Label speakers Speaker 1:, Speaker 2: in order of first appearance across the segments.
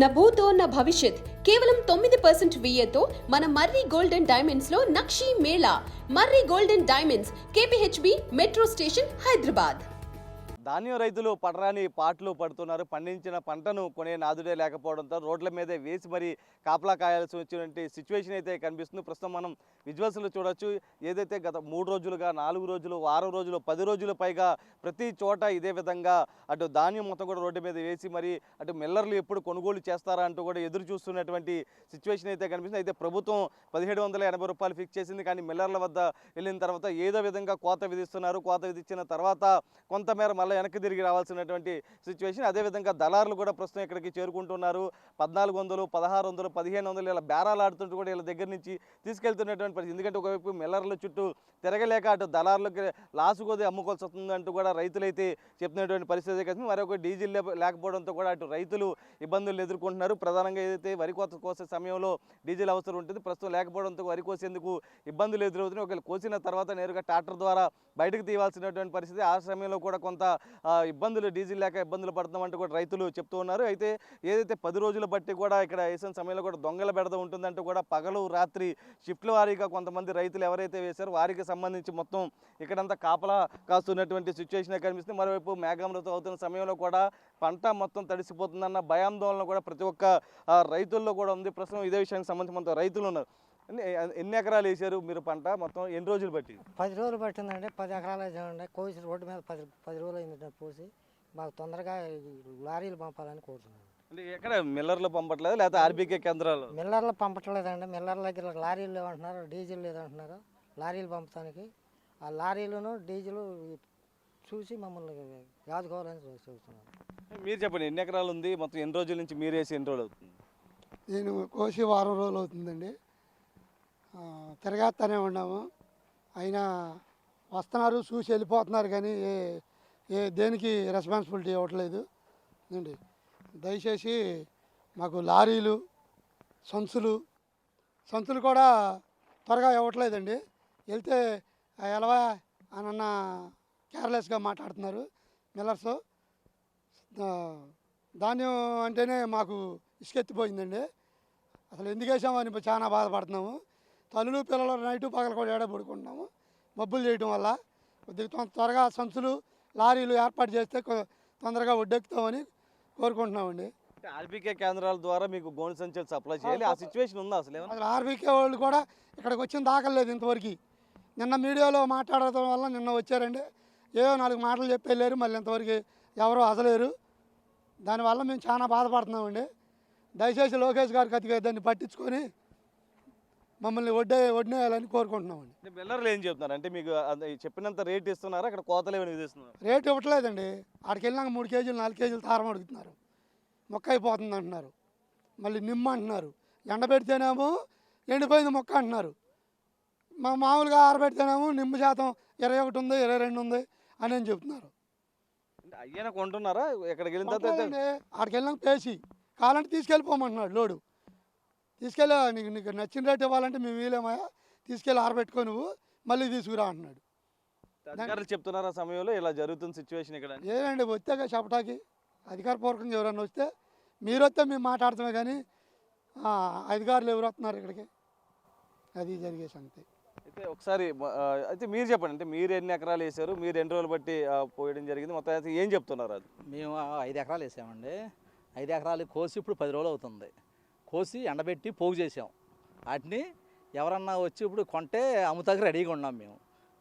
Speaker 1: నభూతో నా భవిష్యత్ కేవలం 9% VAతో మన మర్రి గోల్డ్ అండ్ డైమండ్స్ లో నక్షి మేళా. Marri gold and diamonds, KPHB metro station, Hyderabad.
Speaker 2: ధాన్యం రైతులు పడరాని పాటలు పడుతున్నారు. పండించిన పంటను కొనే నాదుడే లేకపోవడంతో రోడ్ల మీదే వేసి మరీ కాపలా కాయాల్సి వచ్చినటువంటి సిచ్యువేషన్ అయితే కనిపిస్తుంది. ప్రస్తుతం మనం విజువల్స్లో చూడొచ్చు. ఏదైతే గత 3 రోజులుగా 4 రోజులు, వారం రోజులు, 10 రోజులు పైగా ప్రతి చోట ఇదే విధంగా అటు ధాన్యం మొత్తం కూడా రోడ్డు మీద వేసి మరి అటు మిల్లర్లు ఎప్పుడు కొనుగోలు చేస్తారా అంటూ కూడా ఎదురు చూస్తున్నటువంటి సిచ్యువేషన్ అయితే కనిపిస్తుంది. అయితే ప్రభుత్వం 1780 రూపాయలు ఫిక్స్ చేసింది. కానీ మిల్లర్ల వద్ద వెళ్ళిన తర్వాత ఏదో విధంగా కోత విధిస్తున్నారు. కోత విధించిన తర్వాత కొంతమేర మళ్ళీ వెనక్కి తిరిగి రావాల్సినటువంటి సిచ్యువేషన్. అదేవిధంగా దళారులు కూడా ప్రస్తుతం ఇక్కడికి చేరుకుంటున్నారు. 1400, 1600, 1500 ఇలా బేరాలు ఆడుతుంటూ కూడా వీళ్ళ దగ్గర నుంచి తీసుకెళ్తున్నటువంటి పరిస్థితి. ఎందుకంటే ఒకవైపు మిల్లర్ల చుట్టూ తిరగలేక అటు దళారులకి లాసు కొద్ది అమ్ముకోవాల్సి వస్తుంది అంటూ కూడా రైతులైతే చెప్తున్నటువంటి పరిస్థితి కలిసి మరొక డీజిల్ లేకపోవడంతో కూడా అటు రైతులు ఇబ్బందులు ఎదుర్కొంటున్నారు. ప్రధానంగా ఏదైతే వరి కోసే సమయంలో డీజిల్ అవసరం ఉంటుంది, ప్రస్తుతం లేకపోవడంతో వరి కోసేందుకు ఇబ్బందులు ఎదురవుతున్నాయి. ఒకవేళ కోసిన తర్వాత నేరుగా ట్రాక్టర్ ద్వారా బయటకు తీయాల్సినటువంటి పరిస్థితి. ఆ సమయంలో కూడా కొంత ఇబ్బందులు, డీజిల్ లేక ఇబ్బందులు పడుతున్నామంటూ కూడా రైతులు చెప్తూ ఉన్నారు. అయితే ఏదైతే 10 రోజులు బట్టి కూడా ఇక్కడ వేసిన సమయంలో కూడా దొంగల బెడద ఉంటుందంటూ కూడా పగలు రాత్రి షిఫ్ట్ల వారీగా కొంతమంది రైతులు ఎవరైతే వేశారో వారికి సంబంధించి మొత్తం ఇక్కడంతా కాపలా కాస్తున్నటువంటి సిచ్యువేషన్ కనిపిస్తుంది. మరోవైపు మేఘామృతం అవుతున్న సమయంలో కూడా పంట మొత్తం తడిసిపోతుందన్న భయాందోళన కూడా ప్రతి ఒక్క రైతుల్లో కూడా ఉంది. ప్రస్తుతం ఇదే విషయానికి సంబంధించి మనతో రైతులు ఉన్నారు. ఎన్ని ఎకరాలు వేసారు మీరు పంట? మొత్తం ఎన్ని రోజులు బట్టి?
Speaker 3: 10 రోజులు పట్టిందండి. 10 ఎకరాలు వేసామండి. కోసి రోడ్డు మీద 10 రోజులు అయింది పోసి. మాకు తొందరగా లారీలు పంపాలని కోరుతున్నాను.
Speaker 2: అంటే ఎక్కడ మిల్లర్లు పంపట్లేదు లేదా ఆర్బీకే కేంద్రాలు?
Speaker 3: మిల్లర్లు పంపట్లేదండి. మిల్లర్ల దగ్గర లారీలు లేవంటున్నారు, డీజిల్ లేదంటున్నారు. లారీలు పంపడానికి ఆ లారీలను డీజిల్ చూసి మమ్మల్ని యాదుకోవాలని చూస్తున్నారు.
Speaker 2: మీరు చెప్పండి, ఎన్ని ఎకరాలు ఉంది? మొత్తం ఎన్ని రోజుల నుంచి మీరు వేసి ఎన్ని రోజులు అవుతుంది?
Speaker 4: నేను కోసి వారం రోజులు అవుతుందండి. తిరగేస్తూనే ఉన్నాము. అయినా వస్తున్నారు, చూసి వెళ్ళిపోతున్నారు, కానీ దేనికి రెస్పాన్సిబిలిటీ ఇవ్వట్లేదు అండి. దయచేసి మాకు లారీలు, సంచులు కూడా త్వరగా ఇవ్వట్లేదండి. వెళ్తే ఎలవా అన్న కేర్లెస్గా మాట్లాడుతున్నారు మిల్లర్స్. ధాన్యం అంటేనే మాకు ఇసుకెత్తిపోయిందండి. అసలు ఎందుకు వేసామని చాలా బాధపడుతున్నాము. తల్లులు పిల్లలు నైటు పగల కూడా ఏడ పడుకుంటున్నాము మబ్బులు చేయడం వల్ల. కొద్దిగా త్వరగా సంచులు, లారీలు ఏర్పాటు చేస్తే తొందరగా ఒడ్డెక్కుతామని కోరుకుంటున్నామండి.
Speaker 2: ఆర్బీకే కేంద్రాల ద్వారా మీకు గోనె సంచులు సప్లై చేయాలి. ఆ సిచ్యువేషన్ ఉందా అసలు?
Speaker 4: అసలు ఆర్బీకే వాళ్ళు కూడా ఇక్కడికి వచ్చిన దాఖలేదు ఇంతవరకు. నిన్న మీడియాలో మాట్లాడటం వల్ల నిన్న వచ్చారండి. ఏవో 4 మాటలు చెప్పి వెళ్ళారు. మళ్ళీ ఇంతవరకు ఎవరో అసలేరు. దానివల్ల మేము చాలా బాధపడుతున్నామండి. దయచేసి లోకేష్ గారికి అతిగా దాన్ని పట్టించుకొని మమ్మల్ని వడ్డేయాలని కోరుకుంటున్నామండి.
Speaker 2: మిల్లర్లు ఏం చెప్తున్నారు అంటే మీకు చెప్పినంత రేట్ ఇస్తున్నారా? అక్కడ కోతలు ఏమైనా విధిస్తున్నారు?
Speaker 4: రేటు ఇవ్వట్లేదండి. అక్కడికి వెళ్ళినాక 3 కేజీలు 4 కేజీలు తారం అడుగుతున్నారు. మొక్క అయిపోతుంది అంటున్నారు. మళ్ళీ నిమ్మ అంటున్నారు. ఎండబెడితేనేమో ఎండిపోయింది మొక్క అంటున్నారు. మామూలుగా ఆరబెడితేనేమో నిమ్మ శాతం 21 ఉంది, 22 ఉంది అని చెప్తున్నారు.
Speaker 2: అయ్యాన కొంటున్నారా? ఎక్కడికి వెళ్ళిన తర్వాత
Speaker 4: అక్కడికి వెళ్ళినాక పేసి కావాలంటే తీసుకెళ్ళిపోమంటున్నాడు. లోడు తీసుకెళ్ళి నీకు నచ్చిన రేట్ ఇవ్వాలంటే మేము వీలేమయ్యా, తీసుకెళ్ళి ఆరబెట్టుకో, నువ్వు మళ్ళీ తీసుకురా అంటున్నాడు.
Speaker 2: అధికారులు చెప్తున్నారు ఆ సమయంలో ఇలా జరుగుతున్న సిచ్యువేషన్ ఇక్కడ?
Speaker 4: ఏదండి వస్తే చెప్పటానికి అధికారపూర్వకంగా ఎవరన్నా వస్తే మీరు వస్తే మేము మాట్లాడుతామే, కానీ అధికారులు ఎవరు వస్తున్నారు ఇక్కడికి? అది జరిగే సంగతి.
Speaker 2: అయితే ఒకసారి అయితే మీరు చెప్పండి, అంటే మీరు ఎన్ని ఎకరాలు వేసారు? మీరు ఎన్ని రోజులు బట్టి పోయడం జరిగింది? మొత్తం అయితే ఏం చెప్తున్నారు? అది
Speaker 5: మేము 5 ఎకరాలు వేసామండి. 5 ఎకరాలు కోసి ఇప్పుడు 10 రోజులు అవుతుంది. కోసి ఎండబెట్టి పోగు చేసాం. వాటిని ఎవరన్నా వచ్చి ఇప్పుడు కొంటే అమ్ముతాకి రెడీగా ఉన్నాం మేము.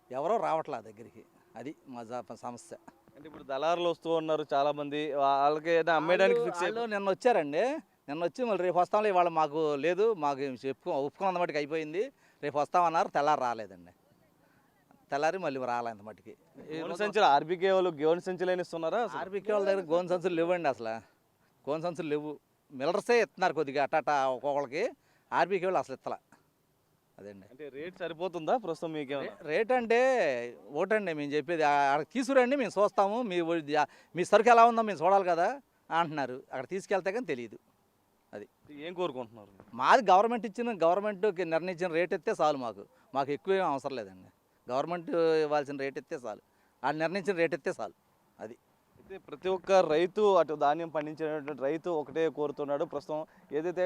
Speaker 5: ఎవరో రావట్లే దగ్గరికి. అది మా సమస్య.
Speaker 2: అంటే ఇప్పుడు దళారులు వస్తూ ఉన్నారు చాలామంది, వాళ్ళకి అమ్మేయడానికి ఫిక్స్
Speaker 5: అయ్యారు. నిన్న వచ్చారండి. నిన్న వచ్చి మళ్ళీ రేపు వస్తాంలే, ఇవాళ మాకు లేదు, మాకు ఒప్పుకున్నంత మటుకు అయిపోయింది, రేపు వస్తామన్నారు. తెల్లారి రాలేదండి. తెల్లారి మళ్ళీ రాలేదు మటుకి.
Speaker 2: గోనె సంచులు ఆర్బీకే వాళ్ళు గోనె సంచులు ఏమి ఇస్తున్నారా?
Speaker 5: ఆర్బీకే వాళ్ళ దగ్గర గోనె సంచులు లేవండి. అసలు గోనె సంచులు లేవు. మిల్లర్సే ఇస్తున్నారు కొద్దిగా అట్ట ఒక్కొక్కరికి. ఆర్బీకే వాళ్ళు అసలు ఇస్తలా. అదండి.
Speaker 2: అంటే రేట్ సరిపోతుందా ప్రస్తుతం మీకు?
Speaker 5: రేట్ అంటే ఒకటండి మేము చెప్పేది, అక్కడ తీసుకురండి, మేము చూస్తాము, మీ సరుకు ఎలా ఉందో మేము చూడాలి కదా అంటున్నారు. అక్కడ తీసుకెళ్తే కానీ తెలియదు. అది
Speaker 2: ఏం కోరుకుంటున్నారు?
Speaker 5: మాది గవర్నమెంట్ నిర్ణయించిన రేట్ ఇస్తే చాలు. మాకు ఎక్కువ అవసరం లేదండి. గవర్నమెంట్ ఇవ్వాల్సిన రేట్ ఇస్తే చాలు, వాళ్ళు నిర్ణయించిన రేట్ ఇస్తే చాలు. అది
Speaker 2: అయితే ప్రతి ఒక్క రైతు అటు ధాన్యం పండించినటువంటి రైతు ఒకటే కోరుతున్నాడు. ప్రస్తుతం ఏదైతే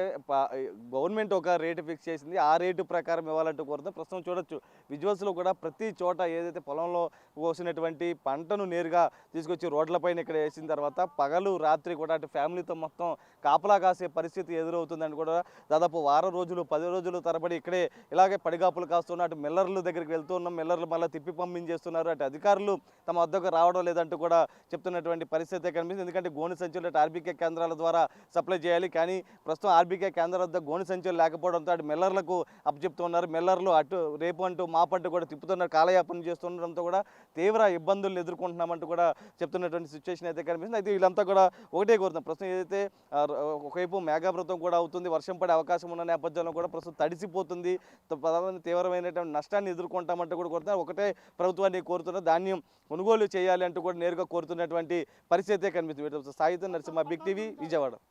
Speaker 2: గవర్నమెంట్ ఒక రేటు ఫిక్స్ చేసింది ఆ రేటు ప్రకారం ఇవ్వాలంటూ కోరుతుంది. ప్రస్తుతం చూడొచ్చు విజువల్స్లో కూడా ప్రతి చోట ఏదైతే పొలంలో కోసినటువంటి పంటను నేరుగా తీసుకొచ్చి రోడ్లపైన ఇక్కడ వేసిన తర్వాత పగలు రాత్రి కూడా అటు ఫ్యామిలీతో మొత్తం కాపలా కాసే పరిస్థితి ఎదురవుతుందని కూడా దాదాపు వారం రోజులు 10 రోజులు తరబడి ఇక్కడే ఇలాగే పడిగాపులు కాస్తున్న అటు మిల్లర్ల దగ్గరికి వెళ్తూ ఉన్నాం. మిల్లర్లు మళ్ళీ తిప్పి పంపించేస్తున్నారు. అటు అధికారులు తమ వద్దకు రావడం లేదంటూ కూడా చెప్తున్నటువంటి పరిస్థితి కనిపిస్తుంది. ఎందుకంటే గోనె సంచులు అటు ఆర్బీకే కేంద్రాల ద్వారా సప్లై చేయాలి. కానీ ప్రస్తుతం ఆర్బీకే కేంద్రాల వద్ద గోనె సంచులు లేకపోవడంతో అటు మిల్లర్లకు అప్పచెప్తున్నారు. మిల్లర్లు అటు రేపు అంటూ మాపంటూ కూడా తిప్పుతున్నారు, కాలయాపన చేస్తుండడంతో కూడా తీవ్ర ఇబ్బందులు ఎదుర్కొంటున్నామంటూ కూడా చెప్తున్నటువంటి సిచ్యువేషన్ అయితే కనిపిస్తుంది. అయితే వీళ్ళంతా కూడా ఒకటే కోరుతున్నాం. ప్రస్తుతం ఏదైతే ఒకవైపు మేఘావృతం కూడా అవుతుంది, వర్షం పడే అవకాశం ఉన్న నేపథ్యంలో కూడా ప్రస్తుతం తడిసిపోతుంది, తీవ్రమైనటువంటి నష్టాన్ని ఎదుర్కొంటామంటూ కూడా కోరుతున్నారు. ఒకటే ప్రభుత్వాన్ని కోరుతున్నారు, ధాన్యం కొనుగోలు చేయాలి అంటూ కూడా నేరుగా కోరుతున్నటువంటి పరిస్థితి కనిపిస్తుంది. సాయితో నరసింహ, బిగ్ టీవీ, విజయవాడ.